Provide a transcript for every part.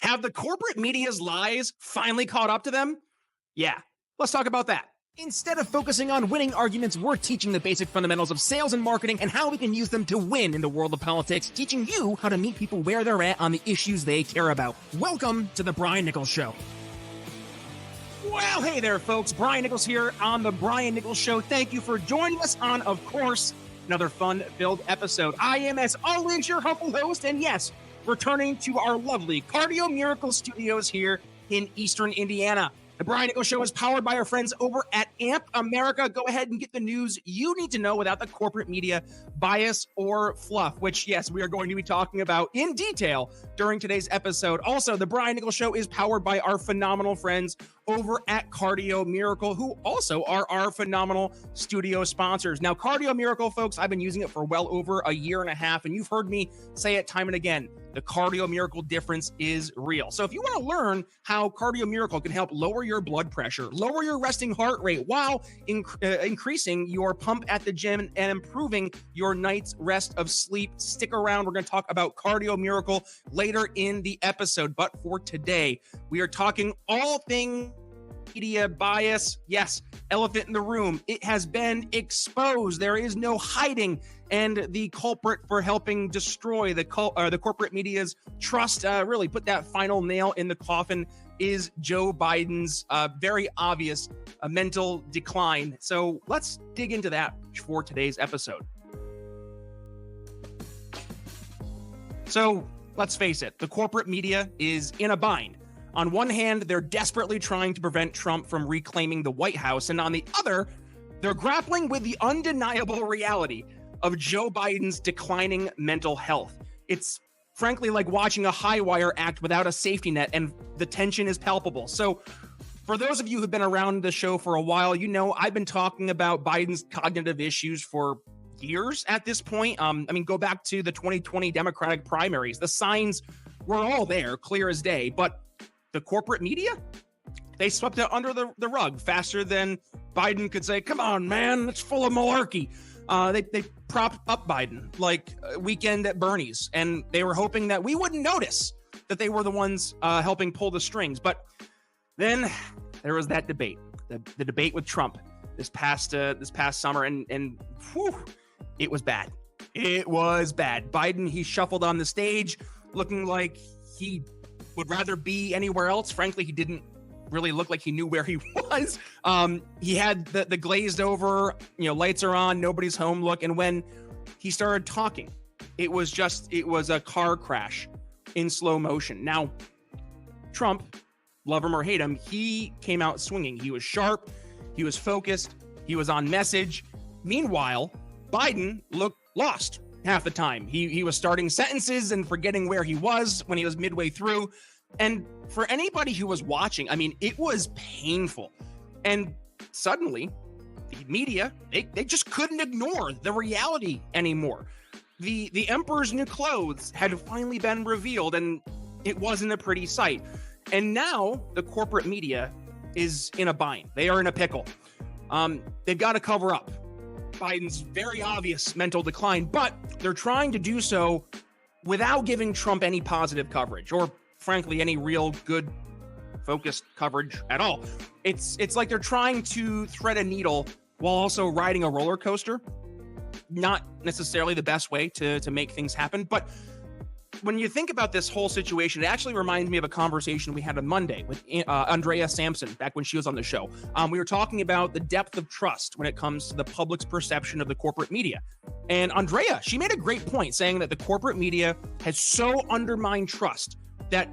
Have the corporate media's lies finally caught up to them? Yeah, let's talk about that. Instead of focusing on winning arguments, we're teaching the basic fundamentals of sales and marketing and how we can use them to win in the world of politics, teaching you how to meet people where they're at on the issues they care about. Welcome to the Brian Nichols Show. Well, hey there, folks. Brian Nichols here on the Brian Nichols Show. Thank you for joining us on, of course, another fun-filled episode. I am, as always, your humble host, and yes, returning to our lovely Cardio Miracle Studios here in Eastern Indiana. The Brian Nichols Show is powered by our friends over at AMP America. Go ahead and get the news you need to know without the corporate media bias or fluff, which, yes, we are going to be talking about in detail during today's episode. Also, the Brian Nichols Show is powered by our phenomenal friends over at Cardio Miracle, who also are our phenomenal studio sponsors. Now, Cardio Miracle, folks, I've been using it for well over a year and a half, and you've heard me say it time and again. The Cardio Miracle difference is real. So if you want to learn how Cardio Miracle can help lower your blood pressure, lower your resting heart rate while increasing your pump at the gym and improving your night's rest of sleep, stick around. We're going to talk about Cardio Miracle later in the episode. But for today, we are talking all things media bias. Yes, elephant in the room. It has been exposed. There is no hiding. And the culprit for helping destroy the corporate media's trust, really put that final nail in the coffin, is Joe Biden's very obvious mental decline. So let's dig into that for today's episode. So let's face it, the corporate media is in a bind. On one hand, they're desperately trying to prevent Trump from reclaiming the White House. And on the other, they're grappling with the undeniable reality of Joe Biden's declining mental health. It's frankly like watching a high wire act without a safety net, and the tension is palpable. So for those of you who've been around the show for a while, you know I've been talking about Biden's cognitive issues for years at this point. Go back to the 2020 Democratic primaries. The signs were all there, clear as day, but the corporate media, they swept it under the rug faster than Biden could say, come on, man, it's full of malarkey. They propped up Biden like a weekend at Bernie's, and they were hoping that we wouldn't notice that they were the ones helping pull the strings. But then there was that debate, the debate with Trump this past summer, and whew, it was bad. It was bad. Biden, he shuffled on the stage looking like he would rather be anywhere else. Frankly, he didn't really look like he knew where he was. He had the glazed over, lights are on, nobody's home look. And when he started talking, it was a car crash in slow motion. Now, Trump, love him or hate him, he came out swinging. He was sharp, he was focused, he was on message. Meanwhile, Biden looked lost half the time. He was starting sentences and forgetting where he was when he was midway through. And for anybody who was watching, it was painful. And suddenly, the media, they just couldn't ignore the reality anymore. The emperor's new clothes had finally been revealed, and it wasn't a pretty sight. And now the corporate media is in a bind. They are in a pickle. They've got to cover up Biden's very obvious mental decline, but they're trying to do so without giving Trump any positive coverage, or frankly, any real good focused coverage at all. It's like they're trying to thread a needle while also riding a roller coaster. Not necessarily the best way to make things happen, but when you think about this whole situation, it actually reminds me of a conversation we had on Monday with Andrea Sampson back when she was on the show. We were talking about the depth of trust when it comes to the public's perception of the corporate media. And Andrea, she made a great point saying that the corporate media has so undermined trust that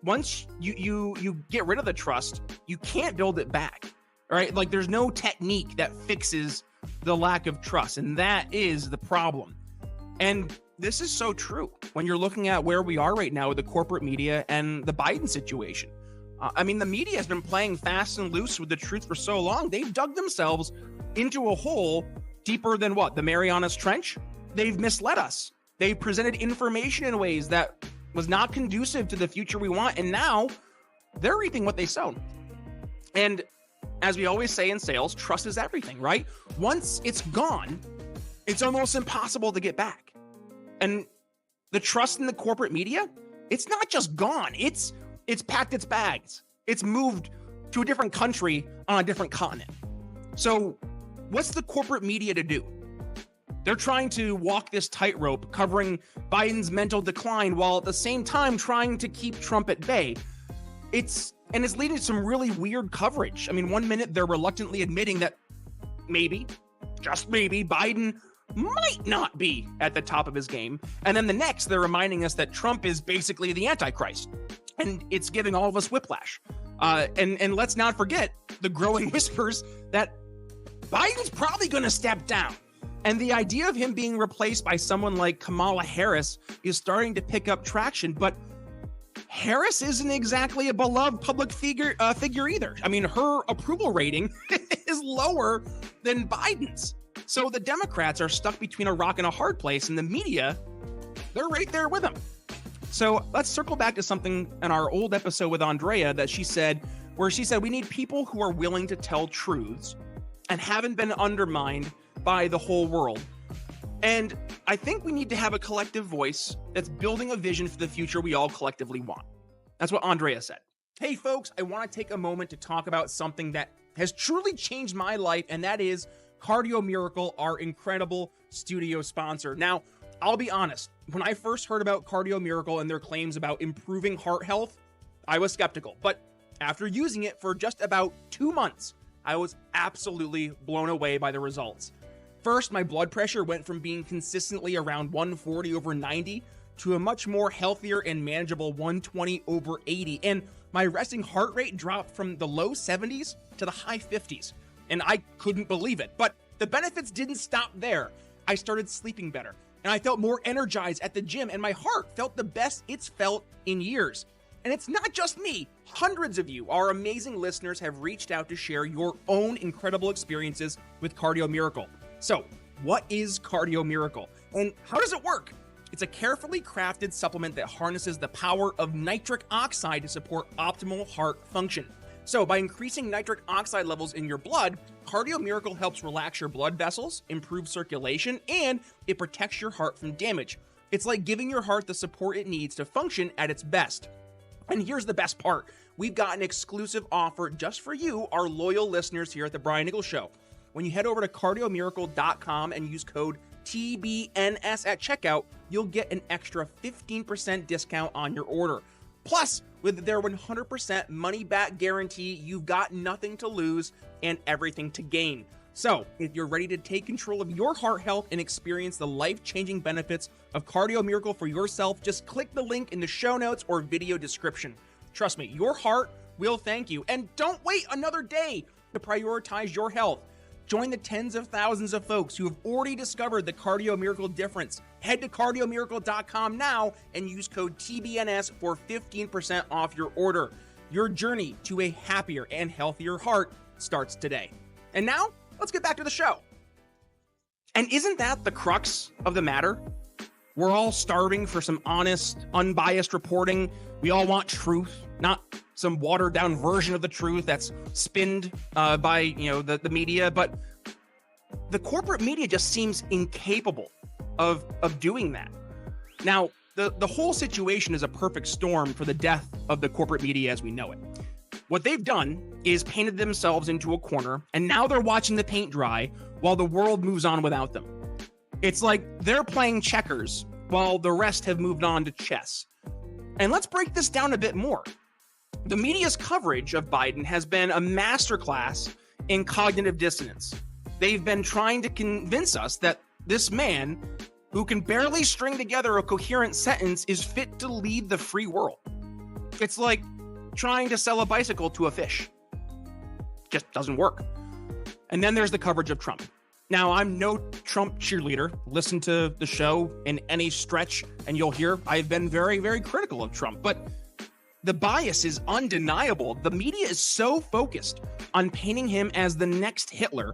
once you get rid of the trust, you can't build it back. All right? Like there's no technique that fixes the lack of trust. And that is the problem. And this is so true when you're looking at where we are right now with the corporate media and the Biden situation. The media has been playing fast and loose with the truth for so long. They've dug themselves into a hole deeper than what? The Marianas Trench? They've misled us. They've presented information in ways that was not conducive to the future we want. And now they're reaping what they sown. And as we always say in sales, trust is everything, right? Once it's gone, it's almost impossible to get back. And the trust in the corporate media, it's not just gone. It's It's packed its bags. It's moved to a different country on a different continent. So what's the corporate media to do? They're trying to walk this tightrope, covering Biden's mental decline while at the same time trying to keep Trump at bay. It's leading to some really weird coverage. I mean, one minute they're reluctantly admitting that maybe, just maybe, Biden might not be at the top of his game. And then the next, they're reminding us that Trump is basically the Antichrist. And it's giving all of us whiplash. And let's not forget the growing whispers that Biden's probably going to step down. And the idea of him being replaced by someone like Kamala Harris is starting to pick up traction. But Harris isn't exactly a beloved public figure either. I mean, her approval rating is lower than Biden's. So the Democrats are stuck between a rock and a hard place, and the media, they're right there with them. So let's circle back to something in our old episode with Andrea that she said we need people who are willing to tell truths and haven't been undermined by the whole world. And I think we need to have a collective voice that's building a vision for the future we all collectively want. That's what Andrea said. Hey folks, I want to take a moment to talk about something that has truly changed my life, and that is Cardio Miracle, our incredible studio sponsor. Now, I'll be honest, when I first heard about Cardio Miracle and their claims about improving heart health, I was skeptical. But after using it for just about 2 months, I was absolutely blown away by the results. First, my blood pressure went from being consistently around 140/90 to a much more healthier and manageable 120/80. And my resting heart rate dropped from the low 70s to the high 50s. And I couldn't believe it. But the benefits didn't stop there. I started sleeping better, and I felt more energized at the gym, and my heart felt the best it's felt in years. And it's not just me. Hundreds of you, our amazing listeners, have reached out to share your own incredible experiences with Cardio Miracle. So, what is Cardio Miracle, and how does it work? It's a carefully crafted supplement that harnesses the power of nitric oxide to support optimal heart function. So, by increasing nitric oxide levels in your blood, Cardio Miracle helps relax your blood vessels, improve circulation, and it protects your heart from damage. It's like giving your heart the support it needs to function at its best. And here's the best part. We've got an exclusive offer just for you, our loyal listeners here at the Brian Nichols Show. When you head over to cardiomiracle.com and use code TBNS at checkout, you'll get an extra 15% discount on your order. Plus, with their 100% money-back guarantee, you've got nothing to lose and everything to gain. So, if you're ready to take control of your heart health and experience the life-changing benefits of Cardio Miracle for yourself, just click the link in the show notes or video description. Trust me, your heart will thank you. And don't wait another day to prioritize your health. Join the tens of thousands of folks who have already discovered the Cardio Miracle difference. Head to cardiomiracle.com now and use code TBNS for 15% off your order. Your journey to a happier and healthier heart starts today. And now, let's get back to the show. And isn't that the crux of the matter? We're all starving for some honest, unbiased reporting. We all want truth, not some watered down version of the truth that's spinned by the media. But the corporate media just seems incapable of doing that. Now, the whole situation is a perfect storm for the death of the corporate media as we know it. What they've done is painted themselves into a corner, and now they're watching the paint dry while the world moves on without them. It's like they're playing checkers while the rest have moved on to chess. And let's break this down a bit more. The media's coverage of Biden has been a masterclass in cognitive dissonance. They've been trying to convince us that this man, who can barely string together a coherent sentence, is fit to lead the free world. It's like trying to sell a bicycle to a fish. Just doesn't work. And then there's the coverage of Trump. Now, I'm no Trump cheerleader. Listen to the show in any stretch, and you'll hear I've been very, very critical of Trump. But the bias is undeniable. The media is so focused on painting him as the next Hitler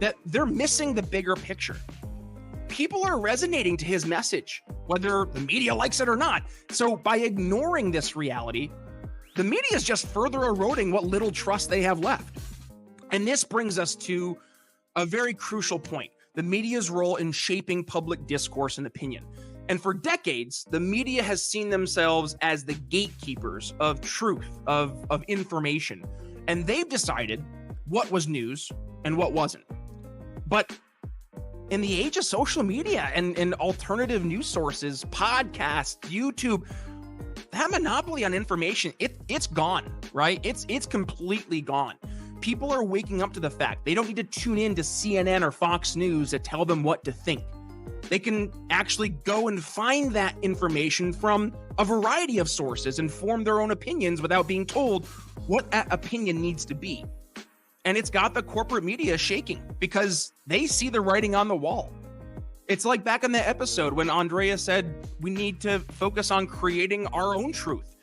that they're missing the bigger picture. People are resonating to his message, whether the media likes it or not. So by ignoring this reality, the media is just further eroding what little trust they have left. And this brings us to a very crucial point: the media's role in shaping public discourse and opinion. And for decades, the media has seen themselves as the gatekeepers of truth, of information. And they've decided what was news and what wasn't. But in the age of social media and alternative news sources, podcasts, YouTube, that monopoly on information, it's gone, right? It's completely gone. People are waking up to the fact they don't need to tune in to CNN or Fox News to tell them what to think. They can actually go and find that information from a variety of sources and form their own opinions without being told what that opinion needs to be. And it's got the corporate media shaking because they see the writing on the wall. It's like back in the episode when Andrea said we need to focus on creating our own truth,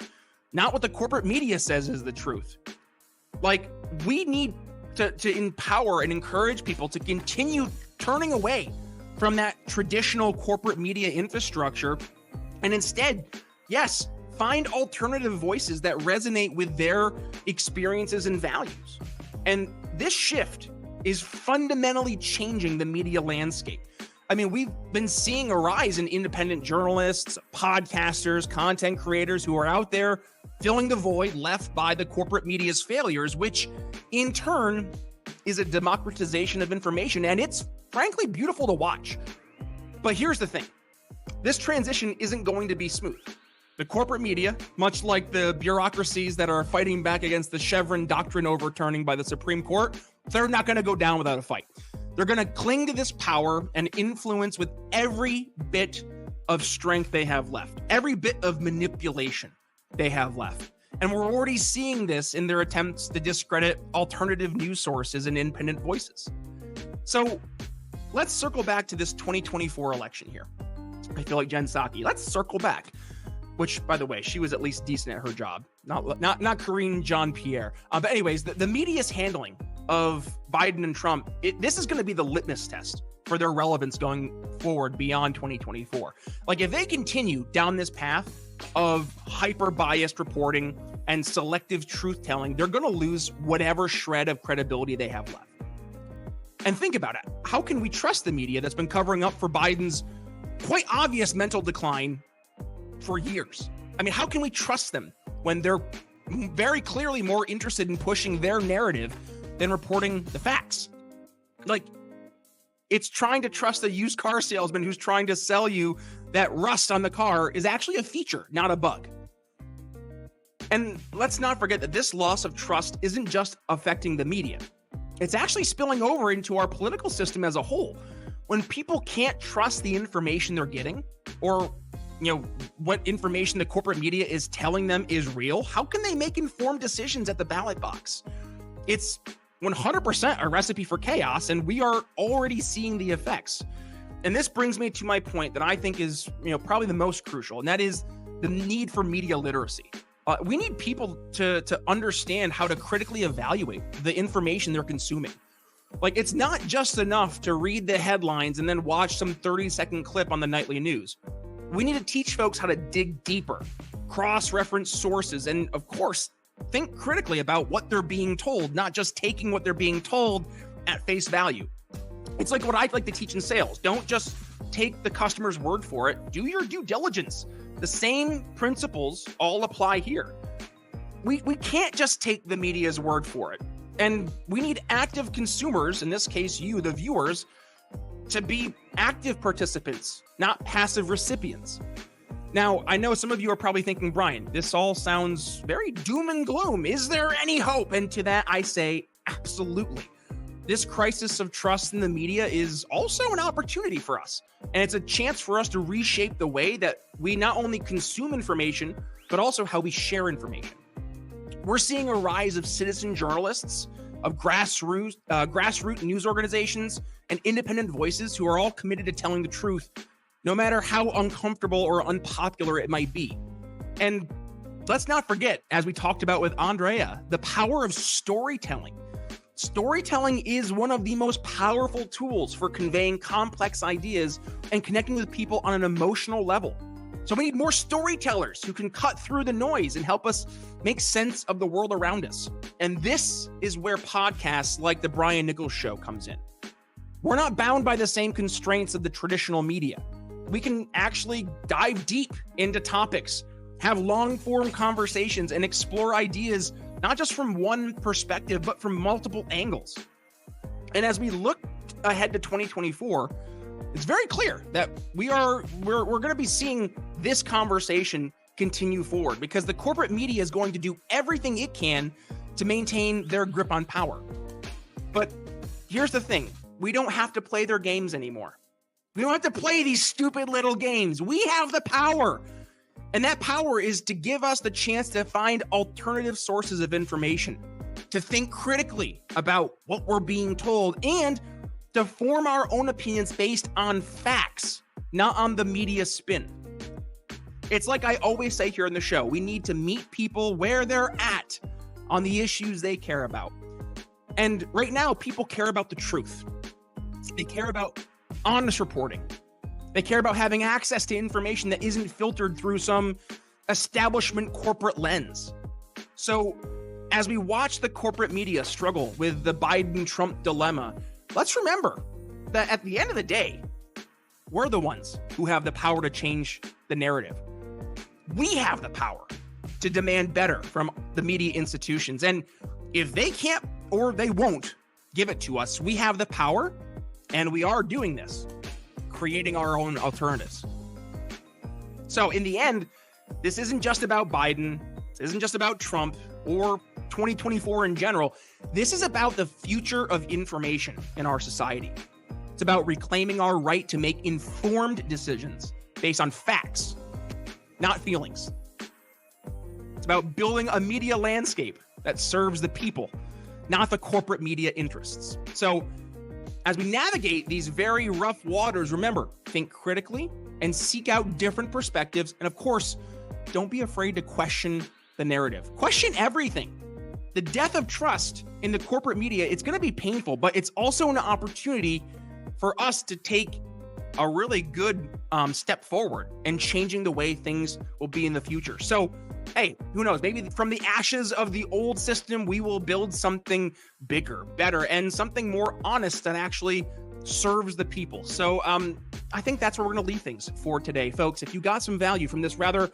not what the corporate media says is the truth. Like, we need to empower and encourage people to continue turning away from that traditional corporate media infrastructure and instead, yes, find alternative voices that resonate with their experiences and values. And this shift is fundamentally changing the media landscape. I mean, we've been seeing a rise in independent journalists, podcasters, content creators who are out there filling the void left by the corporate media's failures, which in turn is a democratization of information. And it's frankly beautiful to watch. But here's the thing. This transition isn't going to be smooth. The corporate media, much like the bureaucracies that are fighting back against the Chevron doctrine overturning by the Supreme Court, they're not going to go down without a fight. They're going to cling to this power and influence with every bit of strength they have left, every bit of manipulation they have left. And we're already seeing this in their attempts to discredit alternative news sources and independent voices. So let's circle back to this 2024 election here. I feel like Jen Psaki. Let's circle back. Which, by the way, she was at least decent at her job. Not Karine Jean-Pierre. But anyways, the media's handling of Biden and Trump, this is going to be the litmus test for their relevance going forward beyond 2024. Like, if they continue down this path of hyper-biased reporting and selective truth-telling, they're going to lose whatever shred of credibility they have left. And think about it. How can we trust the media that's been covering up for Biden's quite obvious mental decline for years? I mean, how can we trust them when they're very clearly more interested in pushing their narrative than reporting the facts? Like, it's trying to trust a used car salesman who's trying to sell you that rust on the car is actually a feature, not a bug. And let's not forget that this loss of trust isn't just affecting the media. It's actually spilling over into our political system as a whole. When people can't trust the information they're getting, or what information the corporate media is telling them is real, how can they make informed decisions at the ballot box? It's 100% a recipe for chaos, and we are already seeing the effects. And this brings me to my point that I think is, probably the most crucial, and that is the need for media literacy. We need people to understand how to critically evaluate the information they're consuming. Like, it's not just enough to read the headlines and then watch some 30-second clip on the nightly news. We need to teach folks how to dig deeper, cross-reference sources, and of course, think critically about what they're being told, not just taking what they're being told at face value. It's like what I'd like to teach in sales. Don't just take the customer's word for it. Do your due diligence. The same principles all apply here. We can't just take the media's word for it. And we need active consumers, in this case, you, the viewers, to be active participants, not passive recipients. Now, I know some of you are probably thinking, Brian, this all sounds very doom and gloom. Is there any hope? And to that, I say, absolutely. This crisis of trust in the media is also an opportunity for us. And it's a chance for us to reshape the way that we not only consume information, but also how we share information. We're seeing a rise of citizen journalists, of grassroots news organizations, and independent voices who are all committed to telling the truth, no matter how uncomfortable or unpopular it might be. And let's not forget, as we talked about with Andrea, the power of storytelling. Storytelling is one of the most powerful tools for conveying complex ideas and connecting with people on an emotional level. So we need more storytellers who can cut through the noise and help us make sense of the world around us. And this is where podcasts like the Brian Nichols Show comes in. We're not bound by the same constraints of the traditional media. we can actually dive deep into topics, have long form conversations, and explore ideas, not just from one perspective, but from multiple angles. And as we look ahead to 2024, it's very clear that we're going to be seeing this conversation continue forward, because the corporate media is going to do everything it can to maintain their grip on power. But here's the thing. We don't have to play their games anymore. We don't have to play these stupid little games. We have the power. And that power is to give us the chance to find alternative sources of information, to think critically about what we're being told, and to form our own opinions based on facts, not on the media spin. It's like I always say here on the show, we need to meet people where they're at on the issues they care about. And right now, people care about the truth. They care about honest reporting. They care about having access to information that isn't filtered through some establishment corporate lens. So as we watch the corporate media struggle with the Biden-Trump dilemma, let's remember that at the end of the day, we're the ones who have the power to change the narrative. We have the power to demand better from the media institutions. And if they can't or they won't give it to us, we have the power, and we are doing this, creating our own alternatives. So in the end, this isn't just about Biden. This isn't just about Trump or 2024 in general. This is about the future of information in our society. It's about reclaiming our right to make informed decisions based on facts, not feelings. It's about building a media landscape that serves the people, not the corporate media interests. So as we navigate these very rough waters, remember, think critically and seek out different perspectives. And of course, don't be afraid to question the narrative. Question everything. The death of trust in the corporate media, it's going to be painful, but it's also an opportunity for us to take a really good step forward and changing the way things will be in the future. So, hey, who knows? Maybe from the ashes of the old system, we will build something bigger, better, and something more honest that actually serves the people. So I think that's where we're going to leave things for today, folks. If you got some value from this rather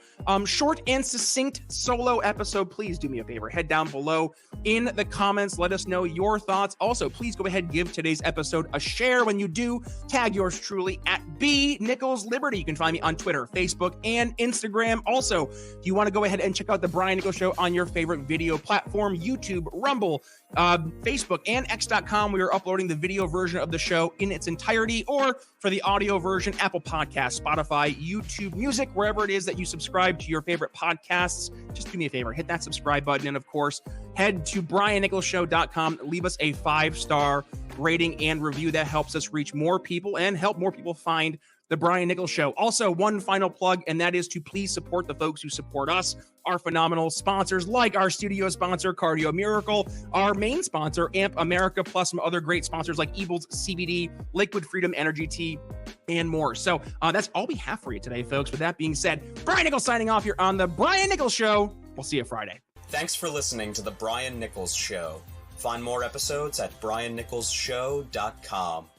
short and succinct solo episode, please do me a favor. Head down below in the comments. Let us know your thoughts. Also, please go ahead and give today's episode a share. When you do, tag yours truly at B Nichols Liberty. You can find me on Twitter, Facebook, and Instagram. Also, if you want to go ahead and check out the Brian Nichols Show on your favorite video platform, YouTube, Rumble, Facebook, and X.com, we are uploading the video version of the show in its entirety, or for the audio version, Apple Podcasts, Spotify, YouTube Music, wherever it is that you subscribe to your favorite podcasts. Just do me a favor, hit that subscribe button, and of course, head to briannicholsshow.com, leave us a 5-star rating and review. That helps us reach more people and help more people find the Brian Nichols Show. Also, one final plug, and that is to please support the folks who support us, our phenomenal sponsors, like our studio sponsor, Cardio Miracle, our main sponsor, Amp America, plus some other great sponsors like Evil's CBD, Liquid Freedom Energy Tea, and more. So that's all we have for you today, folks. With that being said, Brian Nichols signing off here on the Brian Nichols Show. We'll see you Friday. Thanks for listening to the Brian Nichols Show. Find more episodes at briannicholsshow.com.